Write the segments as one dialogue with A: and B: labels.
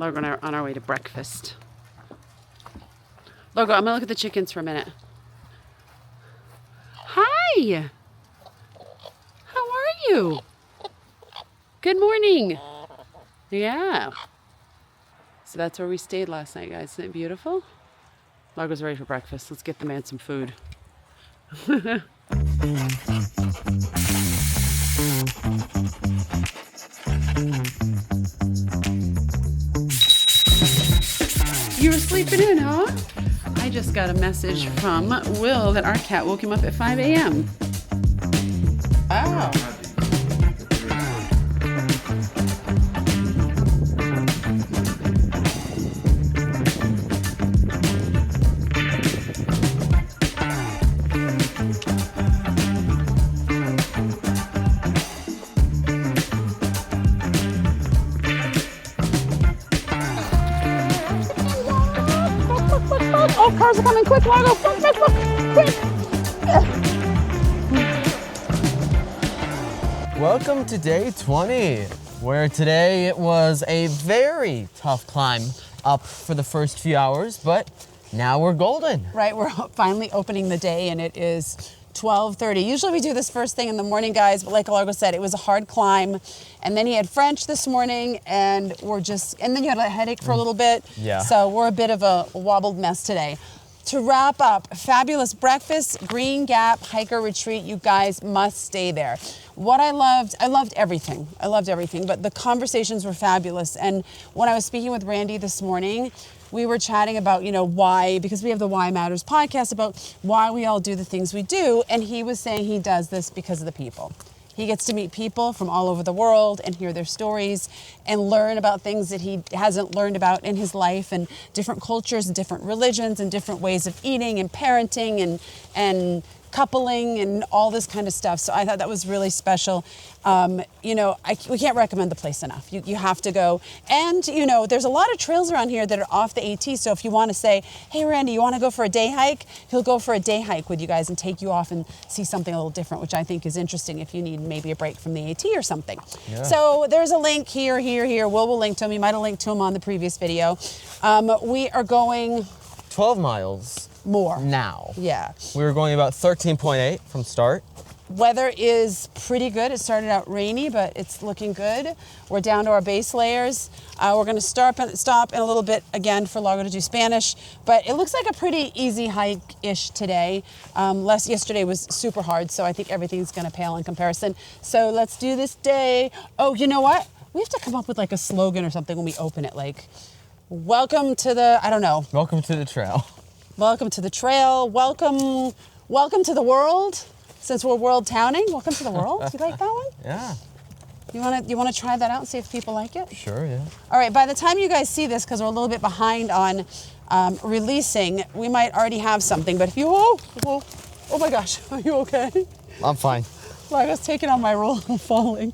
A: Largo and I are on our way to breakfast. Largo, I'm gonna look at the chickens for a minute. Hi! How are you? Good morning. Yeah. So that's where we stayed last night, guys. Isn't it beautiful? Largo's ready for breakfast. Let's get the man some food. You were sleeping in, huh? I just got a message from Will that our cat woke him up at 5 a.m. Oh. Oh, cars are coming quick, Largo. Quick.
B: Welcome to day 20, where today it was a very tough climb up for the first few hours, but now we're golden.
A: Right, we're finally opening the day and it is 12:30. Usually we do this first thing in the morning, guys, but like Largo said, it was a hard climb. And then he had French this morning and then you had a headache for a little bit.
B: Yeah.
A: So we're a bit of a wobbled mess today. To wrap up, fabulous breakfast, Green Gap hiker retreat. You guys must stay there. What I loved everything. I loved everything, but the conversations were fabulous. And when I was speaking with Randy this morning, we were chatting about, why, because we have the Why Matters podcast, about why we all do the things we do. And he was saying he does this because of the people. He gets to meet people from all over the world and hear their stories and learn about things that he hasn't learned about in his life, and different cultures and different religions and different ways of eating and parenting and coupling and all this kind of stuff. So I thought that was really special. We can't recommend the place enough. You have to go. And, there's a lot of trails around here that are off the AT. So if you want to say, hey, Randy, you want to go for a day hike? He'll go for a day hike with you guys and take you off and see something a little different, which I think is interesting if you need maybe a break from the AT or something. Yeah. So there's a link here. Will link to him. You might have linked to him on the previous video. We are going
B: 12 miles.
A: More.
B: Now.
A: Yeah.
B: We were going about 13.8 from start.
A: Weather is pretty good. It started out rainy, but it's looking good. We're down to our base layers. We're going to stop in a little bit again for Largo to do Spanish, but it looks like a pretty easy hike-ish today. Yesterday was super hard, so I think everything's going to pale in comparison. So let's do this day. Oh, you know what? We have to come up with like a slogan or something when we open it, like, welcome to the, I don't know.
B: Welcome to the trail.
A: Welcome to the trail. Welcome to the world. Since we're world towning, welcome to the world. You like that one?
B: Yeah.
A: You want to try that out and see if people like it?
B: Sure, yeah.
A: All right, by the time you guys see this, because we're a little bit behind on releasing, we might already have something, but if you, oh my gosh, are you okay?
B: I'm fine.
A: Well, I was taking on my role of falling.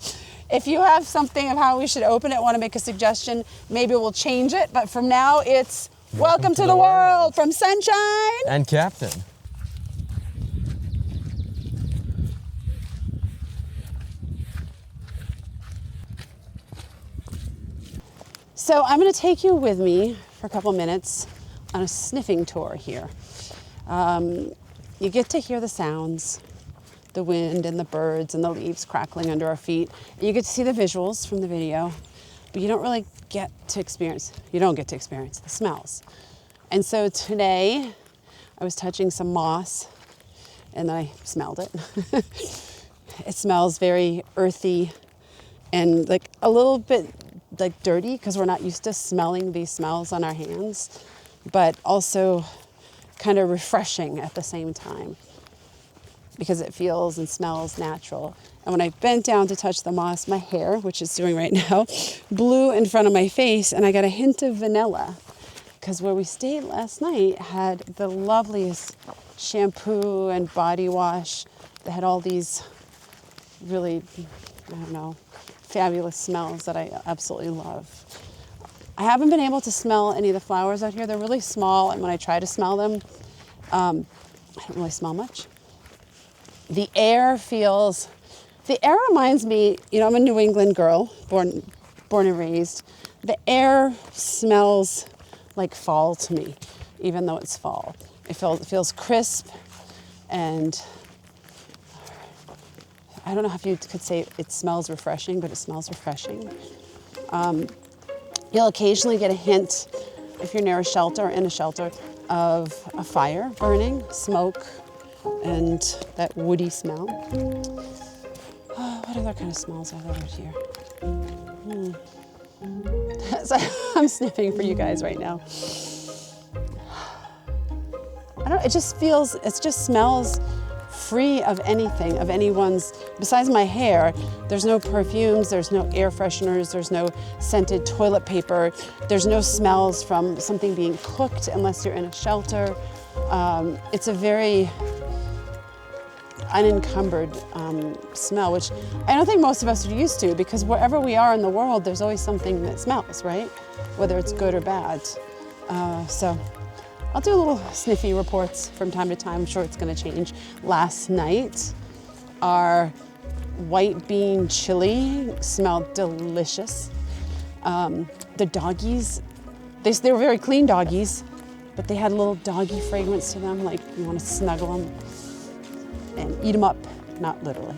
A: If you have something of how we should open it, want to make a suggestion, maybe we'll change it, but from now it's Welcome to the world from Sunshine
B: and Captain.
A: So I'm going to take you with me for a couple minutes on a sniffing tour here. You get to hear the sounds, the wind and the birds and the leaves crackling under our feet. And you get to see the visuals from the video, but you don't get to experience the smells. And so today I was touching some moss and I smelled it. It smells very earthy and like a little bit like dirty because we're not used to smelling these smells on our hands, but also kind of refreshing at the same time because it feels and smells natural. And when I bent down to touch the moss, my hair, which it's doing right now, blew in front of my face and I got a hint of vanilla because where we stayed last night had the loveliest shampoo and body wash that had all these really, fabulous smells that I absolutely love. I haven't been able to smell any of the flowers out here. They're really small, and when I try to smell them, I don't really smell much. The air reminds me, I'm a New England girl, born and raised. The air smells like fall to me, even though it's fall. It feels crisp, and I don't know if you could say it smells refreshing, but it smells refreshing. You'll occasionally get a hint, if you're near a shelter or in a shelter, of a fire burning, smoke, and that woody smell. Oh, what other kind of smells are there out here? So I'm sniffing for you guys right now. I don't. It just smells free of anything, of anyone's. Besides my hair, there's no perfumes, there's no air fresheners, there's no scented toilet paper, there's no smells from something being cooked unless you're in a shelter. It's a very unencumbered smell, which I don't think most of us are used to, because wherever we are in the world, there's always something that smells, right? Whether it's good or bad. So I'll do little sniffy reports from time to time. I'm sure it's going to change. Last night, our white bean chili smelled delicious. The doggies, they were very clean doggies, but they had a little doggy fragrance to them, like you want to snuggle them and eat them up, not literally.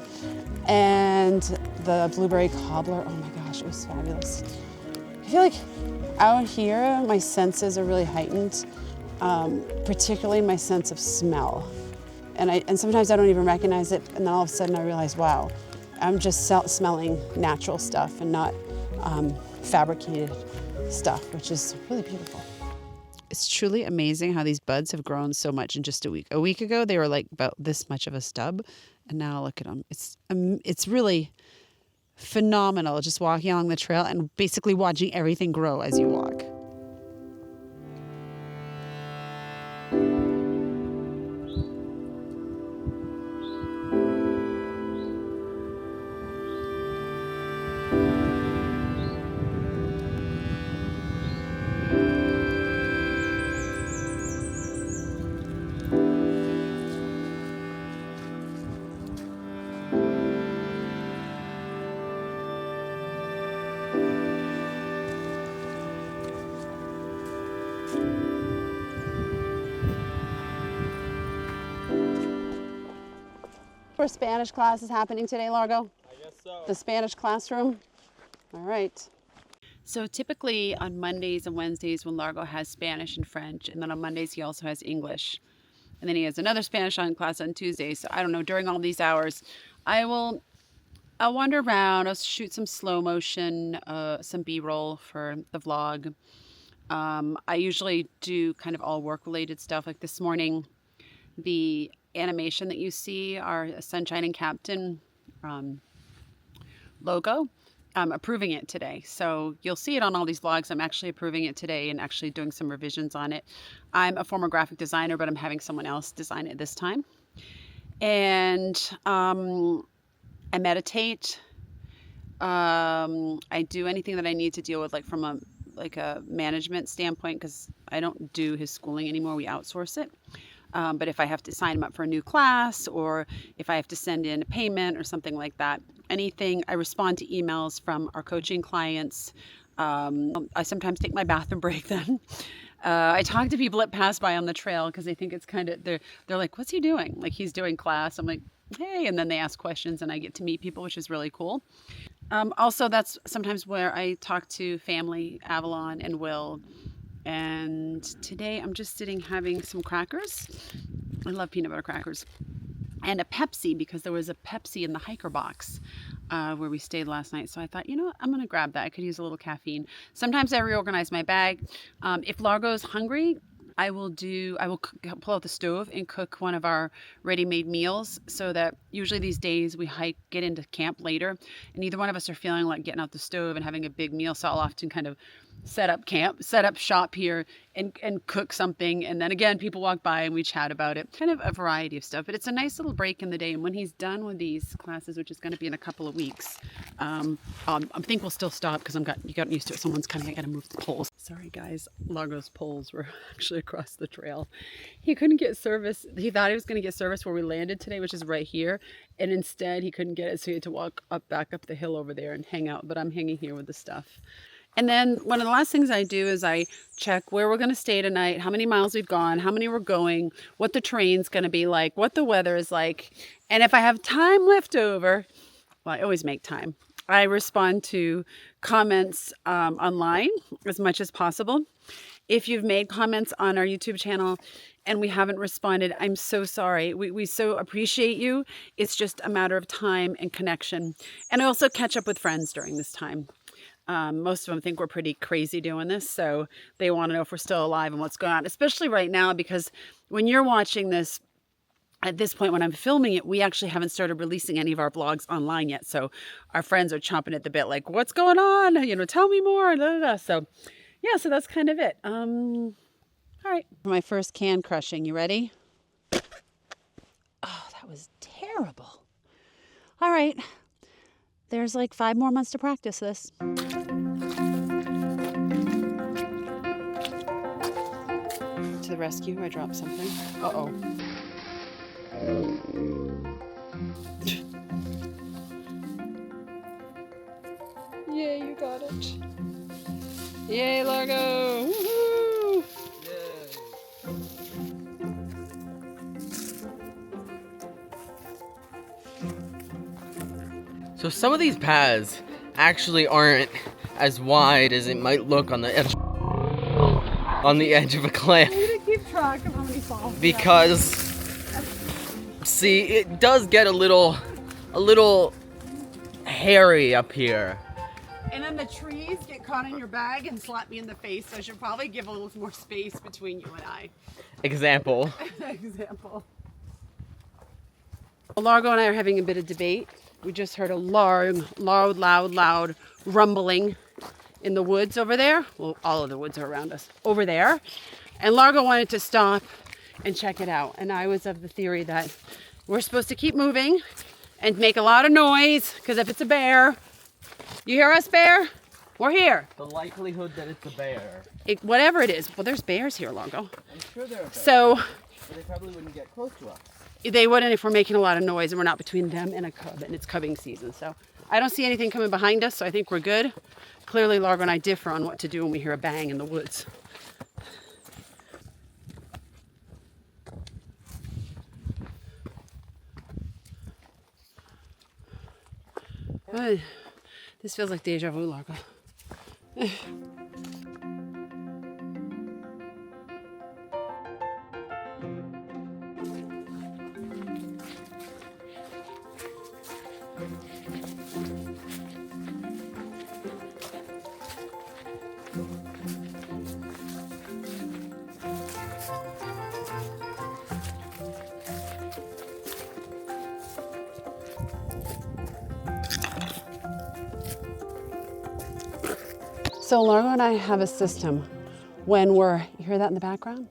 A: And the blueberry cobbler, oh my gosh, it was fabulous. I feel like out here, my senses are really heightened, particularly my sense of smell. And sometimes I don't even recognize it, and then all of a sudden I realize, wow, I'm just smelling natural stuff and not fabricated stuff, which is really beautiful. It's truly amazing how these buds have grown so much in just a week. A week ago, they were like about this much of a stub, and now look at them. It's really phenomenal just walking along the trail and basically watching everything grow as you walk. For Spanish class is happening today, Largo?
B: I guess so.
A: The Spanish classroom? All right. So typically on Mondays and Wednesdays when Largo has Spanish and French, and then on Mondays he also has English. And then he has another Spanish class on Tuesdays. So I don't know, during all these hours, I'll wander around, I'll shoot some slow motion, some B-roll for the vlog. I usually do kind of all work-related stuff. Like this morning, the animation that you see, our Sunshine and Captain logo, I'm approving it today. So you'll see it on all these vlogs. I'm actually approving it today and actually doing some revisions on it. I'm a former graphic designer, but I'm having someone else design it this time. And I meditate. I do anything that I need to deal with, like from a management standpoint, because I don't do his schooling anymore. We outsource it. But if I have to sign him up for a new class, or if I have to send in a payment or something like that, anything, I respond to emails from our coaching clients. I sometimes take my bathroom break then. I talk to people that pass by on the trail because they think it's kind of, they're like, what's he doing? Like he's doing class. I'm like, hey, and then they ask questions and I get to meet people, which is really cool. Also, that's sometimes where I talk to family, Avalon and Will. And today I'm just sitting having some crackers. I love peanut butter crackers. And a Pepsi, because there was a Pepsi in the hiker box where we stayed last night. So I thought, you know what, I'm going to grab that. I could use a little caffeine. Sometimes I reorganize my bag. If Largo's hungry, I will pull out the stove and cook one of our ready-made meals, so that usually these days we get into camp later, and neither one of us are feeling like getting out the stove and having a big meal. So I'll often kind of set up shop here and cook something. And then again, people walk by and we chat about it. Kind of a variety of stuff, but it's a nice little break in the day. And when he's done with these classes, which is going to be in a couple of weeks, I think we'll still stop because you got used to it. Someone's kind of got to move the poles. Sorry guys, Largo's poles were actually across the trail. He couldn't get service. He thought he was going to get service where we landed today, which is right here. And instead he couldn't get it. So he had to walk back up the hill over there and hang out. But I'm hanging here with the stuff. And then one of the last things I do is I check where we're going to stay tonight, how many miles we've gone, how many we're going, what the terrain's going to be like, what the weather is like. And if I have time left over, well, I always make time, I respond to comments online as much as possible. If you've made comments on our YouTube channel and we haven't responded, I'm so sorry. We so appreciate you. It's just a matter of time and connection. And I also catch up with friends during this time. Most of them think we're pretty crazy doing this, so they want to know if we're still alive and what's going on, especially right now, because when you're watching this, at this point when I'm filming it, we actually haven't started releasing any of our vlogs online yet. So our friends are chomping at the bit like, what's going on? You know, tell me more. Da, da, da. So yeah, so that's kind of it. All right. My first can crushing. You ready? Oh, that was terrible. All right. There's like 5 more months to practice this. To the rescue, I dropped something. Uh-oh. Yay, you got it. Yay, Largo! Woohoo!
B: So some of these paths actually aren't as wide as it might look on the edge of a cliff.
A: I'm gonna keep track of how many falls.
B: Because see, it does get a little hairy up here.
A: And then the trees get caught in your bag and slap me in the face, so I should probably give a little more space between you and I.
B: Example.
A: Example. Largo and I are having a bit of debate. We just heard a loud rumbling in the woods over there. Well, all of the woods are around us. Over there. And Largo wanted to stop and check it out. And I was of the theory that we're supposed to keep moving and make a lot of noise, because if it's a bear, you hear us, bear? We're here.
B: The likelihood that it's a bear.
A: Whatever it is. Well, there's bears here, Largo.
B: I'm sure there are bears.
A: So
B: But they probably wouldn't get close to us.
A: they wouldn't if we're making a lot of noise and we're not between them and a cub, and it's cubbing season. So I don't see anything coming behind us, so I think we're good. Clearly, Largo and I differ on what to do when we hear a bang in the woods. This feels like deja vu, Largo. So Largo and I have a system when you hear that in the background?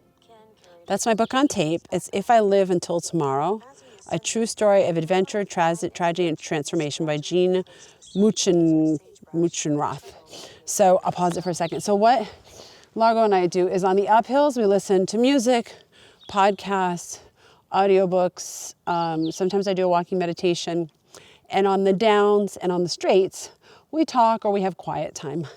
A: That's my book on tape. It's If I Live Until Tomorrow, a true story of adventure, tragedy, and transformation by Jean Muchenroth. So I'll pause it for a second. So what Largo and I do is on the uphills, we listen to music, podcasts, audiobooks. Sometimes I do a walking meditation. And on the downs and on the straights, we talk or we have quiet time.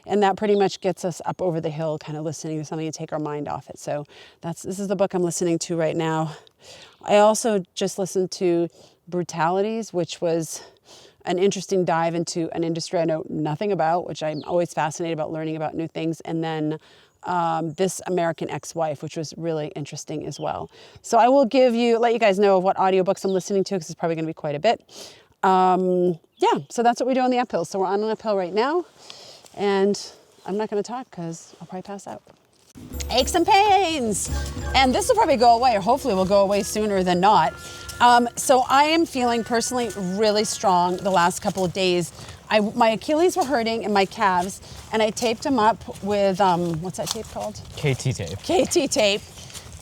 A: And that pretty much gets us up over the hill, kind of listening to something to take our mind off it. So this is the book I'm listening to right now. I also just listened to Brutalities, which was an interesting dive into an industry I know nothing about, which I'm always fascinated about learning about new things. And then This American Ex-Wife, which was really interesting as well. So I will let you guys know what audiobooks I'm listening to, because it's probably going to be quite a bit. Yeah, so that's what we do on the uphill. So we're on an uphill right now, and I'm not going to talk because I'll probably pass out. Aches and pains. And this will probably go away, or hopefully will go away sooner than not. So I am feeling personally really strong the last couple of days. My Achilles were hurting and my calves, and I taped them up with, what's that tape called?
B: KT tape.
A: KT tape.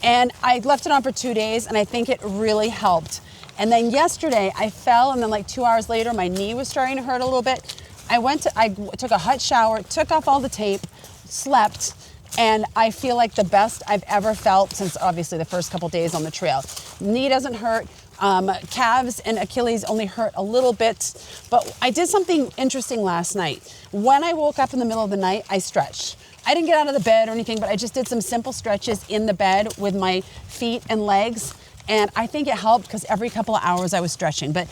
A: And I left it on for 2 days, and I think it really helped. And then yesterday I fell, and then like 2 hours later, my knee was starting to hurt a little bit. I took a hot shower, took off all the tape, slept, and I feel like the best I've ever felt since obviously the first couple days on the trail. Knee doesn't hurt. Calves and Achilles only hurt a little bit, but I did something interesting last night. When I woke up in the middle of the night, I stretched. I didn't get out of the bed or anything, but I just did some simple stretches in the bed with my feet and legs. And I think it helped because every couple of hours I was stretching. But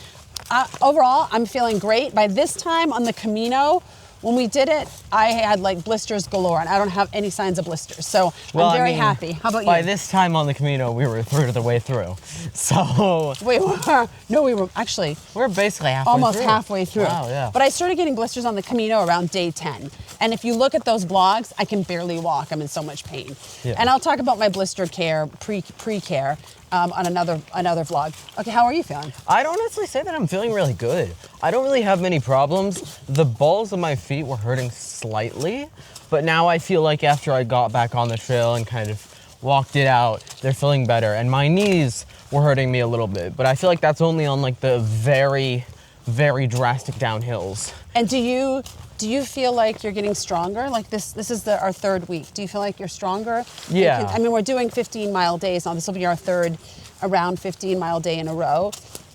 A: overall, I'm feeling great. By this time on the Camino, when we did it, I had like blisters galore, and I don't have any signs of blisters. So I'm very happy. How about you?
B: By this time on the Camino, we were a third of the way through. So
A: we were actually.
B: We're basically
A: almost halfway through.
B: Wow, yeah.
A: But I started getting blisters on the Camino around day 10. And if you look at those vlogs, I can barely walk. I'm in so much pain. Yeah. And I'll talk about my blister care, pre-care, on another vlog. Okay, how are you feeling?
B: I'd honestly say that I'm feeling really good. I don't really have many problems. The balls of my feet were hurting slightly, but now I feel like after I got back on the trail and kind of walked it out, they're feeling better. And my knees were hurting me a little bit, but I feel like that's only on like the very, very drastic downhills.
A: And do you feel like you're getting stronger? Like this is our third week. Do you feel like you're stronger?
B: Yeah.
A: I mean, we're doing 15-mile days now. This will be our third around 15-mile day in a row.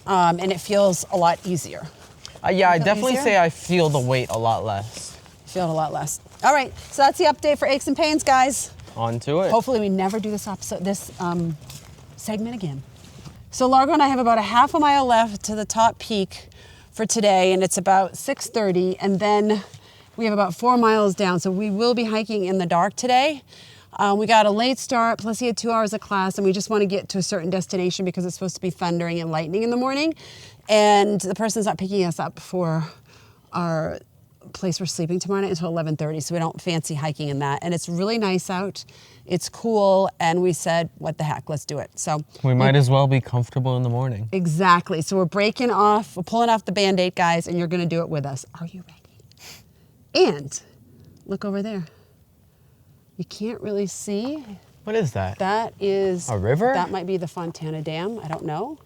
A: And it feels a lot easier.
B: Yeah, I definitely say I feel the weight a lot less.
A: Feel it a lot less. All right, so that's the update for aches and pains, guys.
B: On to it.
A: Hopefully we never do this segment again. So Largo and I have about a half a mile left to the top peak for today, and it's about 6:30, and then we have about 4 miles down, so we will be hiking in the dark today. We got a late start, plus he had 2 hours of class, and we just want to get to a certain destination because it's supposed to be thundering and lightning in the morning, and the person's not picking us up for our place we're sleeping tomorrow night until 11:30, so we don't fancy hiking in that. And it's really nice out, it's cool, and we said, what the heck, let's do it. So
B: we might as well be comfortable in the morning.
A: Exactly. So we're pulling off the Band-Aid, guys, and you're gonna do it with us. Are you ready? And look over there. You can't really see.
B: What is that?
A: That is
B: a river?
A: That might be the Fontana Dam. I don't know.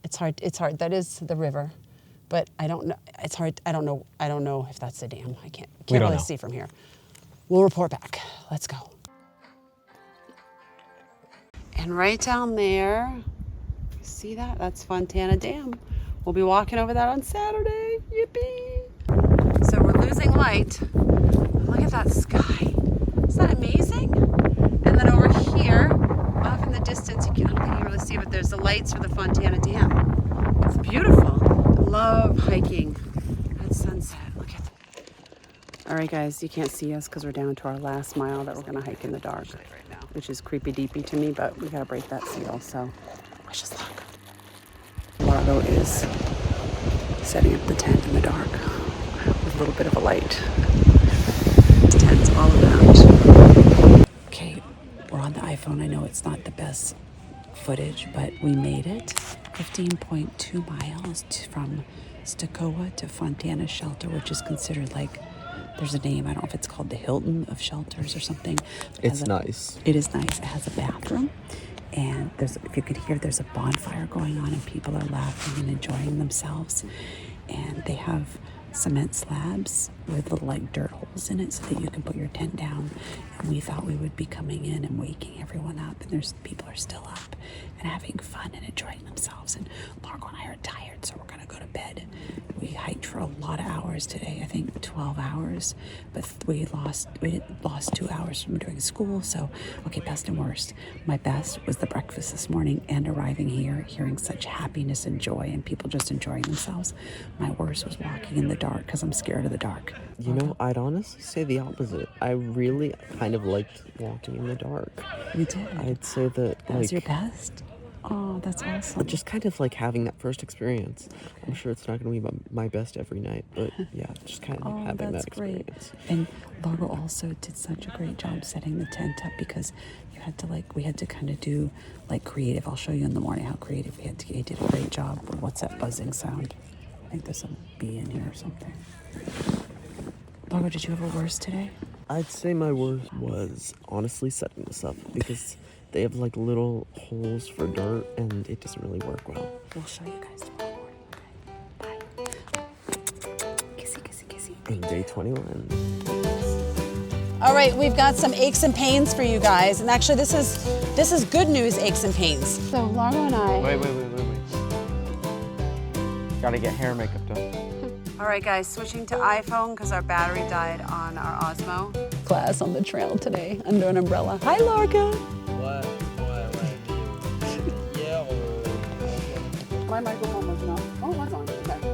A: It's hard. That is the river. But I don't know. It's hard. I don't know if that's the dam. I can't really see from here. We'll report back. Let's go. And right down there, see that? That's Fontana Dam. We'll be walking over that on Saturday. Yippee! So we're losing light. Look at that sky. Isn't that amazing? And then over here, off in the distance, I don't think you can really see, but there's the lights for the Fontana Dam. It's beautiful. Love hiking at sunset. Look at that. All right, guys, you can't see us because we're down to our last mile that we're going to hike in the dark right now, which is creepy deepy to me, but we got to break that seal. So wish us luck. Largo is setting up the tent in the dark with a little bit of a light. Tents all around. Okay, we're on the iPhone. I know it's not the best footage, but we made it. 15.2 miles from Stecoah to Fontana Shelter, which is considered like, there's a name, I don't know if it's called the Hilton of Shelters or something.
B: It's nice.
A: It is nice. It has a bathroom, and if you could hear, there's a bonfire going on, and people are laughing and enjoying themselves. And they have cement slabs with little like dirt holes in it so that you can put your tent down. And we thought we would be coming in and waking everyone up, and people are still up and having fun and enjoying themselves. And Largo and I are tired, so we're gonna go to bed. We hiked for a lot of hours today, I think 12 hours, but we lost 2 hours from doing school. So, okay, best and worst. My best was the breakfast this morning and arriving here, hearing such happiness and joy and people just enjoying themselves. My worst was walking in the dark because I'm scared of the dark.
B: You know, I'd honestly say the opposite. I really kind of liked walking in the dark.
A: You did?
B: I'd say that
A: was your best? Oh, that's awesome.
B: Just kind of like having that first experience. Okay. I'm sure it's not going to be my best every night, but yeah, just kind of having that experience.
A: Great. And Largo also did such a great job setting the tent up because we had to kind of do like creative. I'll show you in the morning how creative he did a great job with what's that buzzing sound. I think there's a bee in here or something. Largo, did you have a worst today?
B: I'd say my worst was honestly setting this up because they have like little holes for dirt and it doesn't really work well.
A: We'll show you guys tomorrow morning. Okay, bye. Kissy, kissy, kissy.
B: And day 21.
A: All right, we've got some aches and pains for you guys. And actually this is good news aches and pains. So Largo and I...
B: Wait. Gotta get hair makeup done.
A: All right, guys, switching to iPhone because our battery died on our Osmo. Class on the trail today under an umbrella. Hi, Largo.
B: What? Yeah.
A: My microphone was not. Oh, it was on. Okay.